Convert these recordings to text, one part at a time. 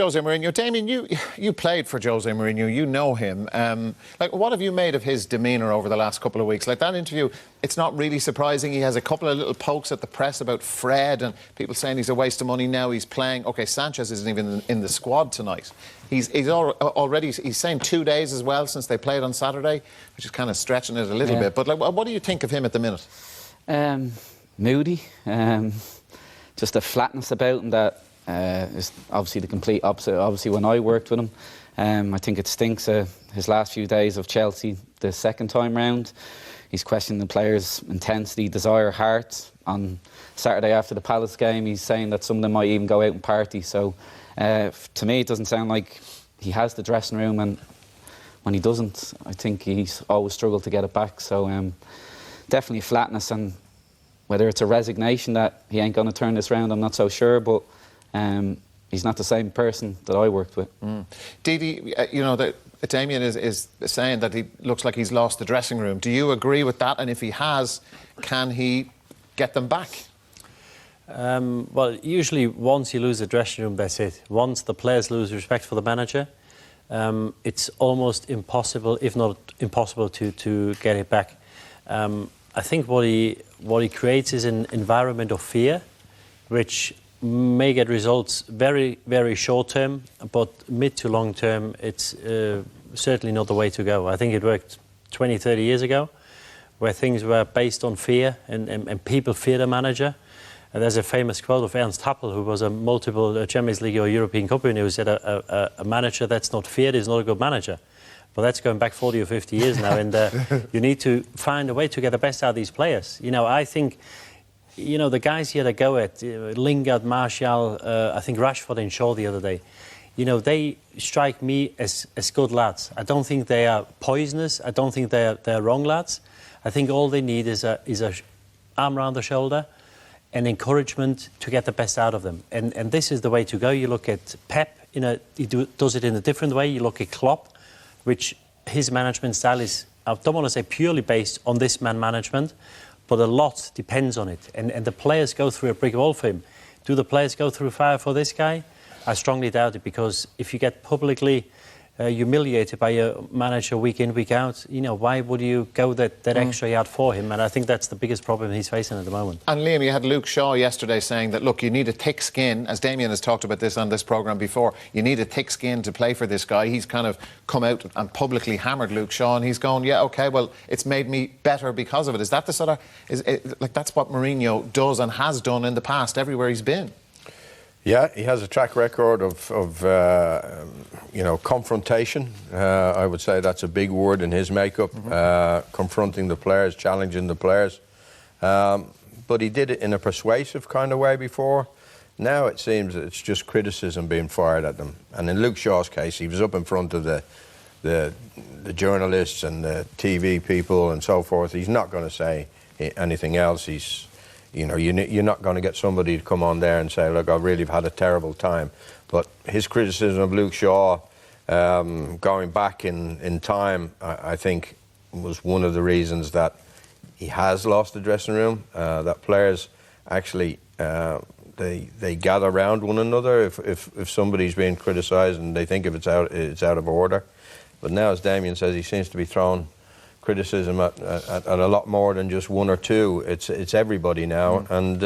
Jose Mourinho. Damien, you played for Jose Mourinho. You know him. Like, what have you made of his demeanour over the last couple of weeks? Like, that interview, it's not really surprising. He has a couple of little pokes at the press about Fred and people saying he's a waste of money now. He's playing. OK, Sanchez isn't even in the squad tonight. He's already saying 2 days as well since they played on Saturday, which is kind of stretching it a little bit. But like, what do you think of him at the minute? Moody. Just a flatness about him that is obviously the complete opposite. Obviously, when I worked with him, I think it stinks his last few days of Chelsea the second time round. He's questioning the players' intensity, desire, heart. On Saturday after the Palace game, he's saying that some of them might even go out and party. So, to me, it doesn't sound like he has the dressing room, and when he doesn't, I think he's always struggled to get it back. So, definitely a flatness, and whether it's a resignation that he ain't going to turn this round, I'm not so sure, but he's not the same person that I worked with. Didi, you know, Damien is saying that he looks like he's lost the dressing room. Do you agree with that? And if he has, can he get them back? Well, usually once you lose the dressing room, that's it. Once the players lose respect for the manager, it's almost impossible, if not impossible, to get it back. I think what he creates is an environment of fear, which may get results very, very short term, but mid to long term, it's certainly not the way to go. I think it worked 20, 30 years ago, where things were based on fear and people fear the manager. And there's a famous quote of Ernst Happel, who was a multiple Champions League or European Cup winner, who said a manager that's not feared is not a good manager. Well, that's going back 40 or 50 years now, and you need to find a way to get the best out of these players. You know, I think, you know, the guys here that go at Lingard, Martial, I think Rashford and Shaw the other day, you know, they strike me as good lads. I don't think they are poisonous. I don't think they're wrong lads. I think all they need is a arm around the shoulder and encouragement to get the best out of them. And this is the way to go. You look at Pep, he does it in a different way. You look at Klopp, which his management style is, I don't want to say purely based on this man management, but a lot depends on it. And the players go through a brick wall for him. Do the players go through fire for this guy? I strongly doubt it, because if you get publicly humiliated by your manager week in, week out, you know, why would you go that extra yard for him? And I think that's the biggest problem he's facing at the moment. And Liam, you had Luke Shaw yesterday saying that, look, you need a thick skin, as Damien has talked about this on this programme before, you need a thick skin to play for this guy. He's kind of come out and publicly hammered Luke Shaw, and he's going, yeah, OK, well, it's made me better because of it. Is that the sort of... like, that's what Mourinho does and has done in the past everywhere he's been? Yeah, he has a track record of you know, confrontation. I would say that's a big word in his makeup. Confronting the players, challenging the players. But he did it in a persuasive kind of way before. Now it seems it's just criticism being fired at them. And in Luke Shaw's case, he was up in front of the journalists and the TV people and so forth. He's not going to say anything else. He's... You know, you're not going to get somebody to come on there and say, look, I really have had a terrible time. But his criticism of Luke Shaw, going back in time, I think was one of the reasons that he has lost the dressing room. That players actually, they gather around one another if somebody's being criticised and they think if it's out of order. But now, as Damien says, he seems to be thrown criticism at a lot more than just one or two. It's everybody now, and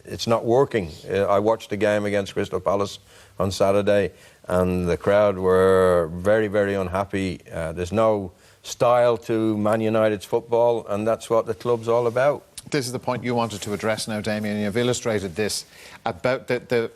it's not working. I watched the game against Crystal Palace on Saturday, and the crowd were very, very unhappy. There's no style to Man United's football, and that's what the club's all about. This is the point you wanted to address now, Damien. You've illustrated this about the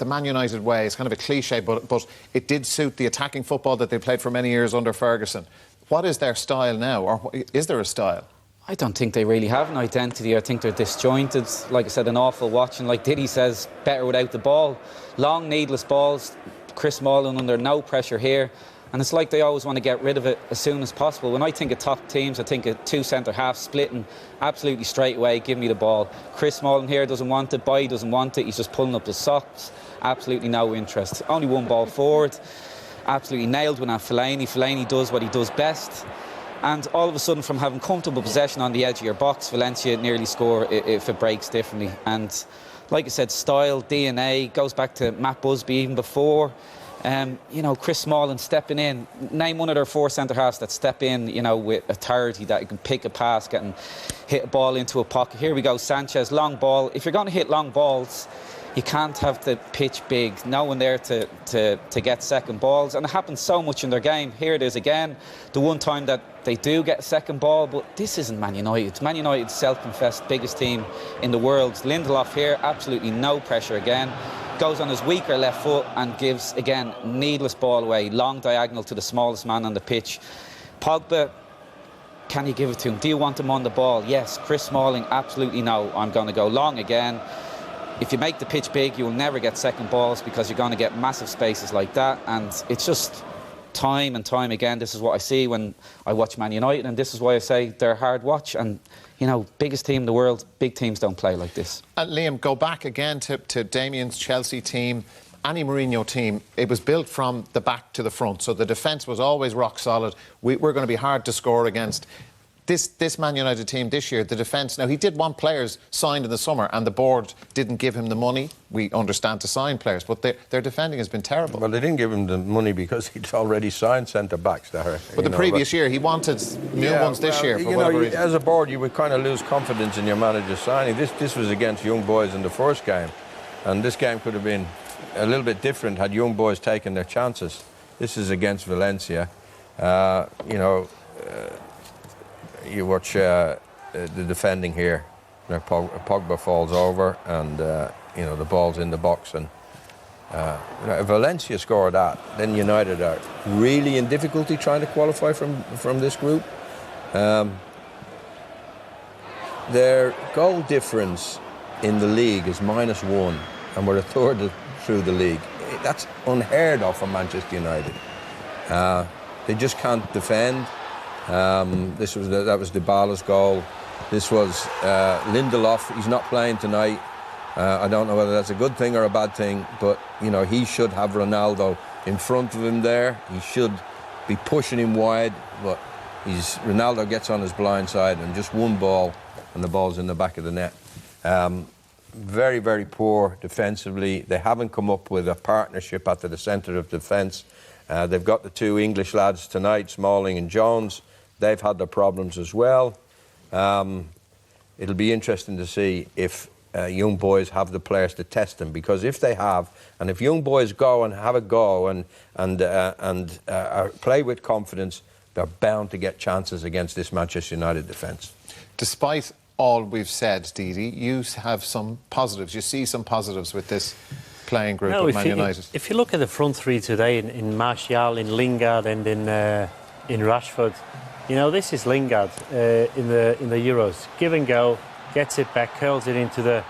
Man United way. It's kind of a cliche, but it did suit the attacking football that they played for many years under Ferguson. What is their style now, or is there a style? I don't think they really have an identity. I think they're disjointed. Like I said, an awful watching. Like Diddy says, better without the ball. Long, needless balls. Chris Smalling under no pressure here. And it's like they always want to get rid of it as soon as possible. When I think of top teams, I think of two centre-halves splitting absolutely straight away, give me the ball. Chris Smalling here doesn't want it, Bailly doesn't want it, he's just pulling up the socks. Absolutely no interest. Only one ball forward. Absolutely nailed when at Fellaini. Fellaini does what he does best. And all of a sudden, from having comfortable possession on the edge of your box, Valencia nearly score if it breaks differently. And like I said, style, DNA, goes back to Matt Busby even before. You know, Chris Smalling stepping in. Name one of their 4 centre-halves that step in, you know, with authority, that you can pick a pass, hit a ball into a pocket. Here we go, Sanchez, long ball. If you're going to hit long balls, you can't have the pitch big. No one there to get second balls. And it happens so much in their game. Here it is again, the one time that they do get a second ball, but this isn't Man United. Man United's self-confessed biggest team in the world. Lindelof here, absolutely no pressure again. Goes on his weaker left foot and gives, again, needless ball away. Long diagonal to the smallest man on the pitch. Pogba, can you give it to him? Do you want him on the ball? Yes. Chris Smalling, absolutely no. I'm going to go long again. If you make the pitch big, you will never get second balls because you're going to get massive spaces like that. And it's just time and time again, this is what I see when I watch Man United, and this is why I say they're hard watch. And, you know, biggest team in the world, big teams don't play like this. Liam, go back again to Damien's Chelsea team, any Mourinho team. It was built from the back to the front, so the defence was always rock solid. We're going to be hard to score against. This Man United team this year, the defence, now he did want players signed in the summer and the board didn't give him the money, we understand, to sign players, but their defending has been terrible. Well, they didn't give him the money because he'd already signed centre-backs there. But the previous year, he wanted new ones this year for whatever reason. As a board, you would kind of lose confidence in your manager's signing. This was against Young Boys in the first game, and this game could have been a little bit different had Young Boys taken their chances. This is against Valencia. You watch the defending here. You know, Pogba falls over, and the ball's in the box. And if Valencia score that, then United are really in difficulty trying to qualify from this group. Their goal difference in the league is -1, and we're a third through the league. That's unheard of for Manchester United. They just can't defend. That was Dybala's goal. This was Lindelof. He's not playing tonight. I don't know whether that's a good thing or a bad thing, but you know, he should have Ronaldo in front of him there. He should be pushing him wide, but Ronaldo gets on his blind side, and just one ball and the ball's in the back of the net. Very, very poor defensively. They haven't come up with a partnership at the centre of defence. They've got the 2 English lads tonight, Smalling and Jones. They've had their problems as well. It'll be interesting to see if Young Boys have the players to test them, because if they have, and if Young Boys go and have a go and play with confidence, they're bound to get chances against this Manchester United defence. Despite all we've said, Didi, you have some positives. You see some positives with this playing group of Man United. If you look at the front 3 today, in Martial, in Lingard, and in Rashford, you know, this is Lingard in the Euros. Give and go, gets it back, curls it into the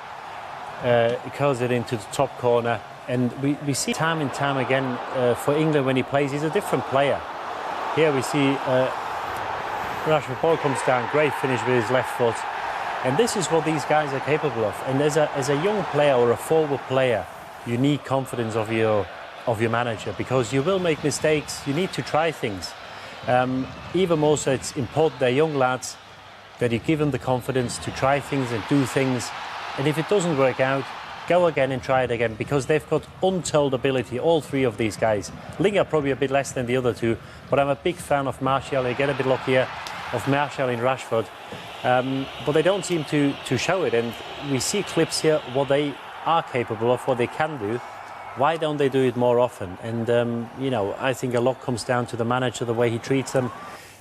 top corner, and we see time and time again for England when he plays, he's a different player. Here we see Rashford, ball comes down, great finish with his left foot, and this is what these guys are capable of. And as a young player or a forward player, you need confidence of your manager, because you will make mistakes. You need to try things. Even more so, it's important, they're young lads, that you give them the confidence to try things and do things. And if it doesn't work out, go again and try it again, because they've got untold ability, all 3 of these guys. Lingard probably a bit less than the other 2, but I'm a big fan of Martial. They get a bit luckier of Martial and Rashford. But they don't seem to show it. And we see clips here, what they are capable of, what they can do. Why don't they do it more often? And, I think a lot comes down to the manager, the way he treats them.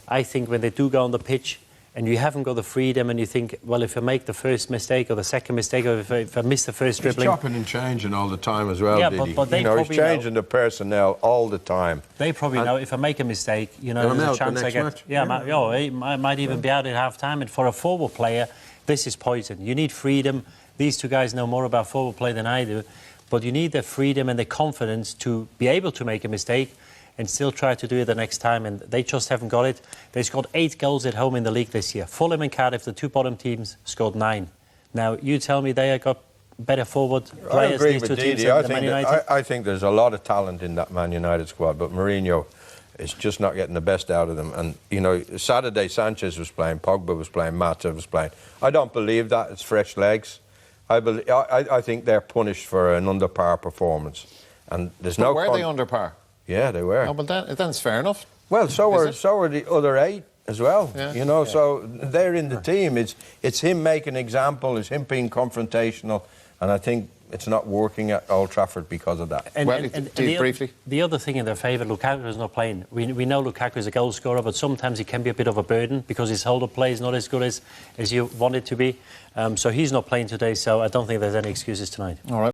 I think when they do go on the pitch and you haven't got the freedom, and you think, well, if I make the first mistake or the second mistake, or if I miss the first dribbling... He's chopping and changing all the time as well, yeah, Didi. But they he's changing the personnel all the time. They probably know, if I make a mistake, there's a chance I get... Match. Yeah, I might even be out at half-time. And for a forward player, this is poison. You need freedom. These 2 guys know more about forward play than I do. But you need the freedom and the confidence to be able to make a mistake and still try to do it the next time. And they just haven't got it. They scored 8 goals at home in the league this year. Fulham and Cardiff, the 2 bottom teams, scored 9. Now, you tell me they have got better forward players, these 2 teams, than Man United? I think there's a lot of talent in that Man United squad, but Mourinho is just not getting the best out of them. And, Saturday Sanchez was playing, Pogba was playing, Mata was playing. I don't believe that. It's fresh legs. I think they're punished for an under par performance, and there's no. Were they under par? Yeah, they were. Oh, well, then it's fair enough. Well, so are the other 8 as well. Yeah. You know, so they're in the team. It's him making an example. It's him being confrontational, and I think it's not working at Old Trafford because of that. Briefly. The other thing in their favour, Lukaku is not playing. We know Lukaku is a goal scorer, but sometimes he can be a bit of a burden because his hold-up play is not as good as you want it to be. So he's not playing today, so I don't think there's any excuses tonight. All right.